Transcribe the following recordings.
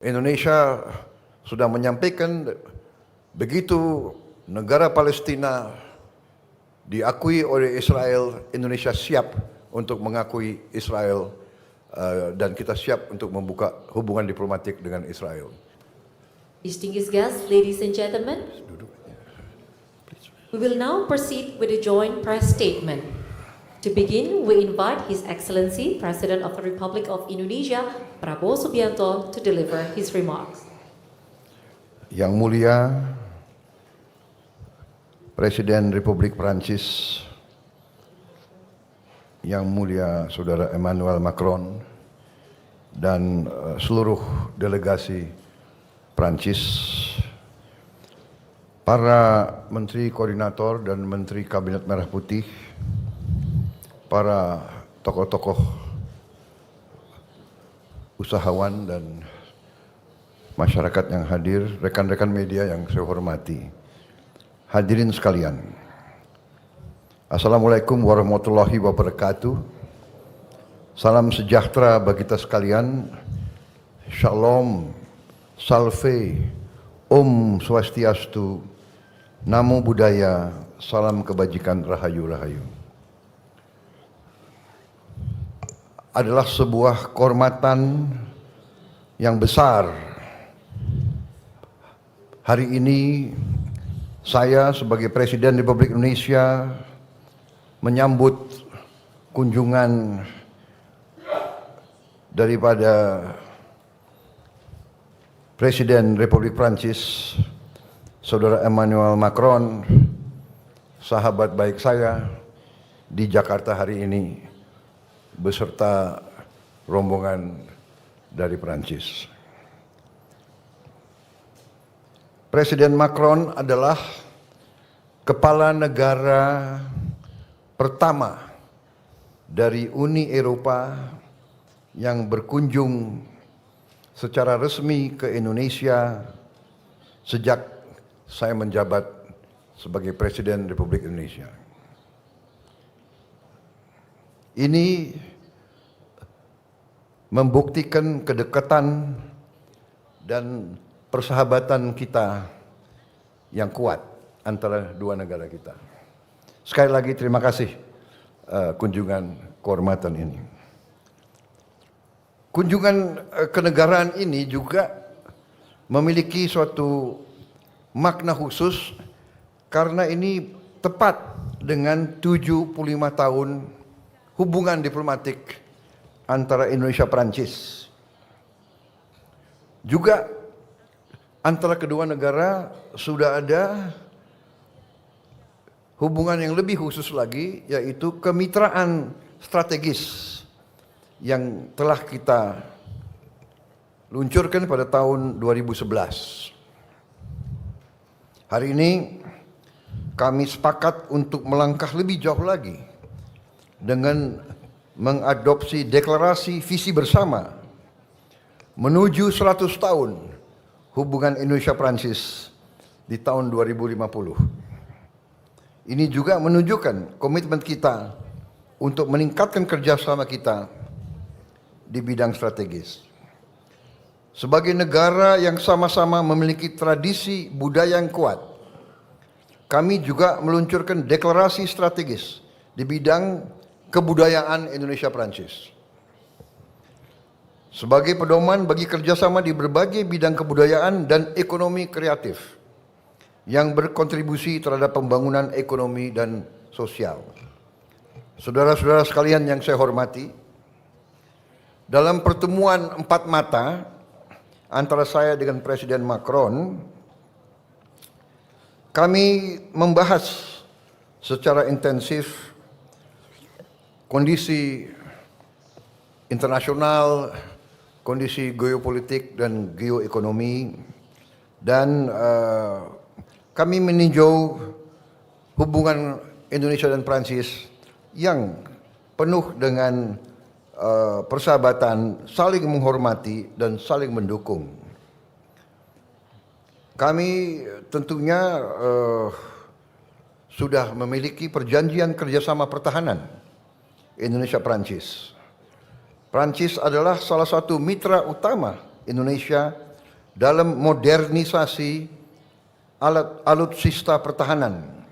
Indonesia sudah menyampaikan begitu negara Palestina diakui oleh Israel, Indonesia siap untuk mengakui Israel dan kita siap untuk membuka hubungan diplomatik dengan Israel. Distinguished guests, ladies and gentlemen, we will now proceed with the joint press statement. To begin, we invite His Excellency President of the Republic of Indonesia, Prabowo Subianto, to deliver his remarks. Yang mulia Presiden Republik Prancis, Yang mulia Saudara Emmanuel Macron, dan seluruh delegasi Prancis, para Menteri Koordinator dan Menteri Kabinet Merah Putih, para tokoh-tokoh usahawan dan masyarakat yang hadir, rekan-rekan media yang saya hormati, hadirin sekalian, Assalamualaikum warahmatullahi wabarakatuh. Salam sejahtera bagi kita sekalian. Shalom, salve, Om Swastiastu, Namo Buddhaya, salam kebajikan, rahayu-rahayu. Adalah sebuah kehormatan yang besar. Hari ini saya sebagai Presiden Republik Indonesia menyambut kunjungan daripada Presiden Republik Prancis, Saudara Emmanuel Macron, sahabat baik saya di Jakarta hari ini, beserta rombongan dari Prancis. Presiden Macron adalah kepala negara pertama dari Uni Eropa yang berkunjung secara resmi ke Indonesia sejak saya menjabat sebagai Presiden Republik Indonesia. Ini membuktikan kedekatan dan persahabatan kita yang kuat antara dua negara kita. Sekali lagi terima kasih kunjungan kehormatan ini. Kunjungan kenegaraan ini juga memiliki suatu makna khusus karena ini tepat dengan 75 tahun hubungan diplomatik antara Indonesia Prancis. Juga antara kedua negara sudah ada hubungan yang lebih khusus lagi, yaitu kemitraan strategis yang telah kita luncurkan pada tahun 2011. Hari ini kami sepakat untuk melangkah lebih jauh lagi dengan mengadopsi deklarasi visi bersama menuju 100 tahun hubungan Indonesia-Prancis di tahun 2050. Ini juga menunjukkan komitmen kita untuk meningkatkan kerjasama kita di bidang strategis. Sebagai negara yang sama-sama memiliki tradisi budaya yang kuat, kami juga meluncurkan deklarasi strategis di bidang kebudayaan Indonesia-Prancis. Sebagai pedoman bagi kerjasama di berbagai bidang kebudayaan dan ekonomi kreatif yang berkontribusi terhadap pembangunan ekonomi dan sosial. Saudara-saudara sekalian yang saya hormati, dalam pertemuan empat mata antara saya dengan Presiden Macron, kami membahas secara intensif kondisi internasional, kondisi geopolitik dan geoekonomi, dan kami meninjau hubungan Indonesia dan Prancis yang penuh dengan persahabatan, saling menghormati dan saling mendukung. Kami tentunya sudah memiliki perjanjian kerjasama pertahanan Indonesia-Prancis. Prancis adalah salah satu mitra utama Indonesia dalam modernisasi alutsista pertahanan,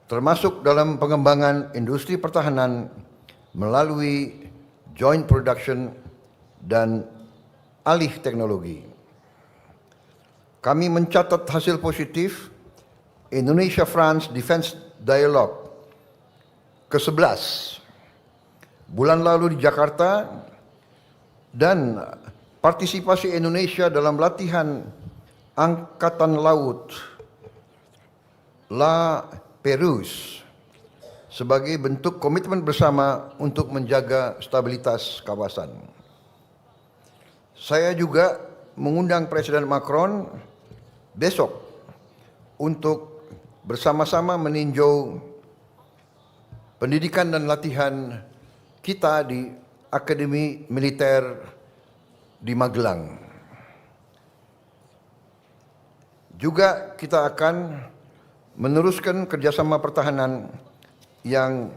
termasuk dalam pengembangan industri pertahanan melalui joint production dan alih teknologi. Kami mencatat hasil positif Indonesia-France Defense Dialogue ke-11 bulan lalu di Jakarta, dan partisipasi Indonesia dalam latihan Angkatan Laut La Perouse sebagai bentuk komitmen bersama untuk menjaga stabilitas kawasan. Saya juga mengundang Presiden Macron besok untuk bersama-sama meninjau pendidikan dan latihan kita di Akademi Militer di Magelang. Juga kita akan meneruskan kerjasama pertahanan yang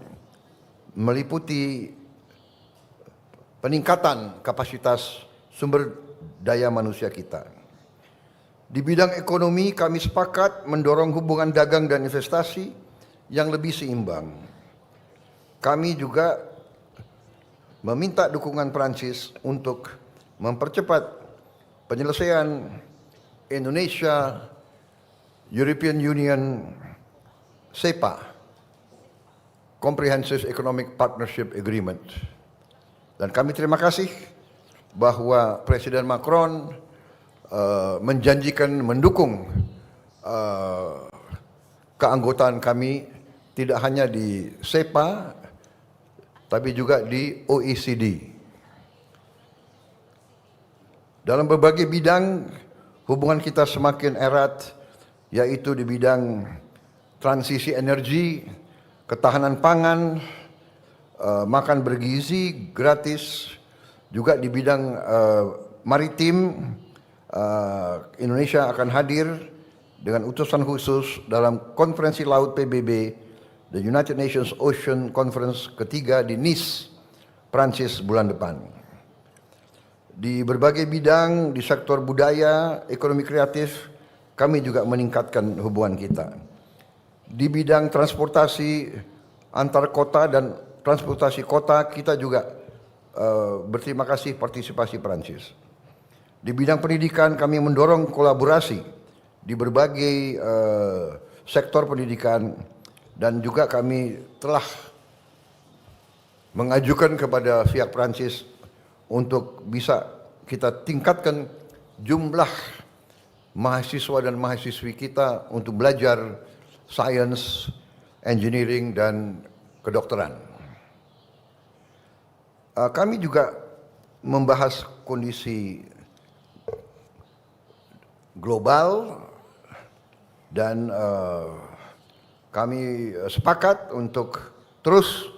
meliputi peningkatan kapasitas sumber daya manusia kita. Di bidang ekonomi, kami sepakat mendorong hubungan dagang dan investasi yang lebih seimbang. Kami juga meminta dukungan Prancis untuk mempercepat penyelesaian Indonesia European Union CEPA, Comprehensive Economic Partnership Agreement. Dan kami terima kasih bahwa Presiden Macron menjanjikan mendukung keanggotaan kami tidak hanya di CEPA tapi juga di OECD. Dalam berbagai bidang hubungan kita semakin erat, yaitu di bidang transisi energi, ketahanan pangan, makan bergizi gratis, juga di bidang maritim. Indonesia akan hadir dengan utusan khusus dalam konferensi laut PBB, the United Nations Ocean Conference ketiga di Nice, Prancis bulan depan. Di berbagai bidang, di sektor budaya, ekonomi kreatif, kami juga meningkatkan hubungan kita. Di bidang transportasi antar kota dan transportasi kota, kita juga berterima kasih partisipasi Prancis. Di bidang pendidikan, kami mendorong kolaborasi di berbagai sektor pendidikan, dan juga kami telah mengajukan kepada pihak Prancis untuk bisa kita tingkatkan jumlah mahasiswa dan mahasiswi kita untuk belajar sains, engineering, dan kedokteran. Kami juga membahas kondisi global dan kami sepakat untuk terus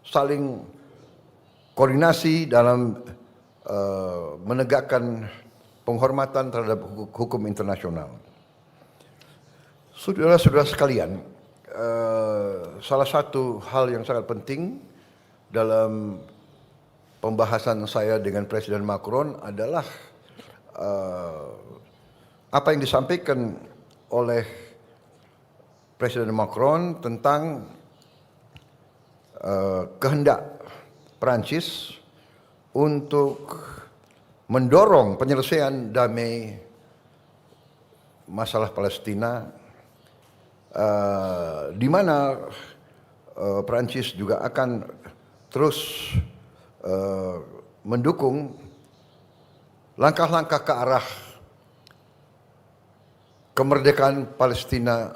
saling koordinasi dalam menegakkan penghormatan terhadap hukum internasional. Saudara-saudara sekalian, salah satu hal yang sangat penting dalam pembahasan saya dengan Presiden Macron adalah apa yang disampaikan oleh Presiden Macron tentang kehendak Prancis untuk mendorong penyelesaian damai masalah Palestina, di mana Prancis juga akan terus mendukung langkah-langkah ke arah kemerdekaan Palestina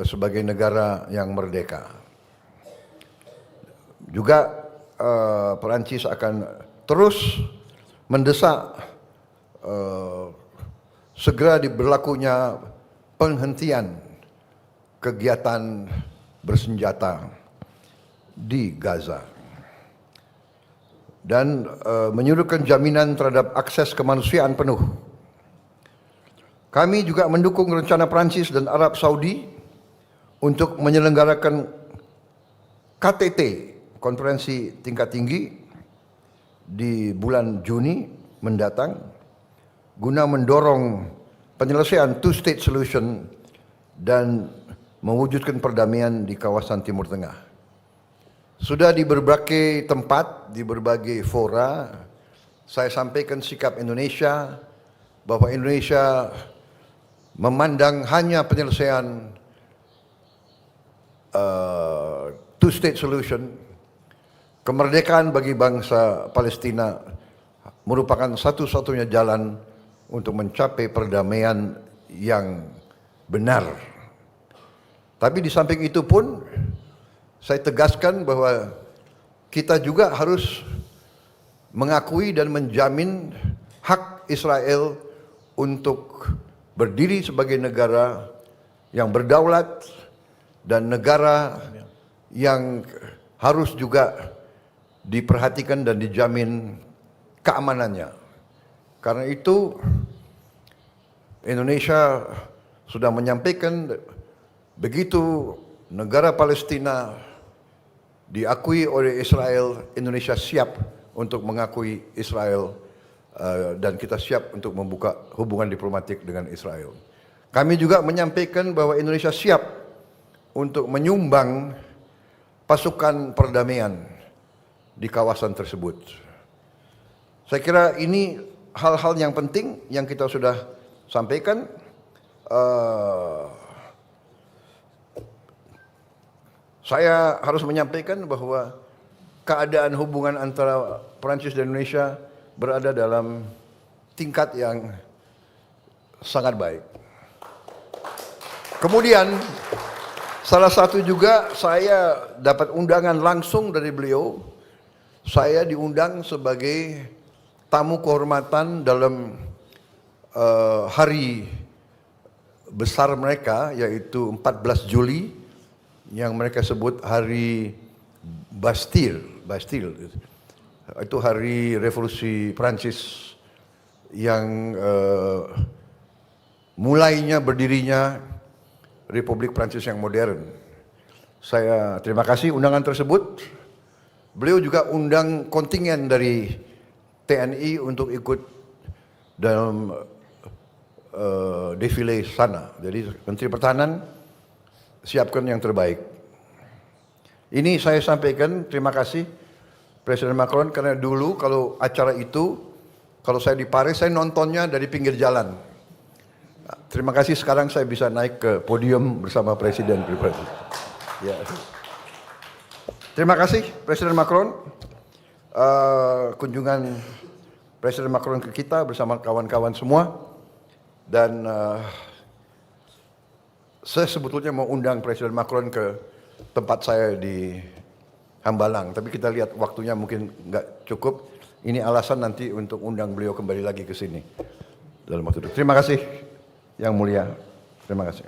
sebagai negara yang merdeka. Juga Perancis akan terus mendesak segera diberlakunya penghentian kegiatan bersenjata di Gaza dan menyuruhkan jaminan terhadap akses kemanusiaan penuh. Kami juga mendukung rencana Prancis dan Arab Saudi untuk menyelenggarakan KTT, konferensi tingkat tinggi, di bulan Juni mendatang, guna mendorong penyelesaian two-state solution dan mewujudkan perdamaian di kawasan Timur Tengah. Sudah di berbagai tempat, di berbagai fora, saya sampaikan sikap Indonesia bahwa Indonesia memandang hanya penyelesaian two-state solution, kemerdekaan bagi bangsa Palestina merupakan satu-satunya jalan untuk mencapai perdamaian yang benar. Tapi di samping itu pun saya tegaskan bahwa kita juga harus mengakui dan menjamin hak Israel untuk berdiri sebagai negara yang berdaulat dan negara yang harus juga diperhatikan dan dijamin keamanannya. Karena itu Indonesia sudah menyampaikan begitu negara Palestina diakui oleh Israel, Indonesia siap untuk mengakui Israel dan kita siap untuk membuka hubungan diplomatik dengan Israel. Kami juga menyampaikan bahwa Indonesia siap untuk menyumbang pasukan perdamaian di kawasan tersebut. Saya kira ini hal-hal yang penting yang kita sudah sampaikan. Saya harus menyampaikan bahwa keadaan hubungan antara Perancis dan Indonesia berada dalam tingkat yang sangat baik. Kemudian salah satu juga saya dapat undangan langsung dari beliau. Saya diundang sebagai tamu kehormatan dalam hari besar mereka, yaitu 14 Juli yang mereka sebut hari Bastille. Itu hari revolusi Prancis yang mulainya berdirinya Republik Prancis yang modern. Saya terima kasih undangan tersebut. Beliau juga undang kontingen dari TNI untuk ikut dalam defile sana. Jadi Menteri Pertahanan siapkan yang terbaik. Ini saya sampaikan terima kasih Presiden Macron, karena dulu kalau acara itu, kalau saya di Paris, saya nontonnya dari pinggir jalan. Terima kasih sekarang saya bisa naik ke podium bersama Presiden pribadi. Ya. Terima kasih Presiden Macron. Kunjungan Presiden Macron ke kita bersama kawan-kawan semua. Dan saya sebetulnya mau undang Presiden Macron ke tempat saya di Hambalang, tapi kita lihat waktunya mungkin nggak cukup. Ini alasan nanti untuk undang beliau kembali lagi ke sini dalam waktu itu. Terima kasih yang mulia. Terima kasih.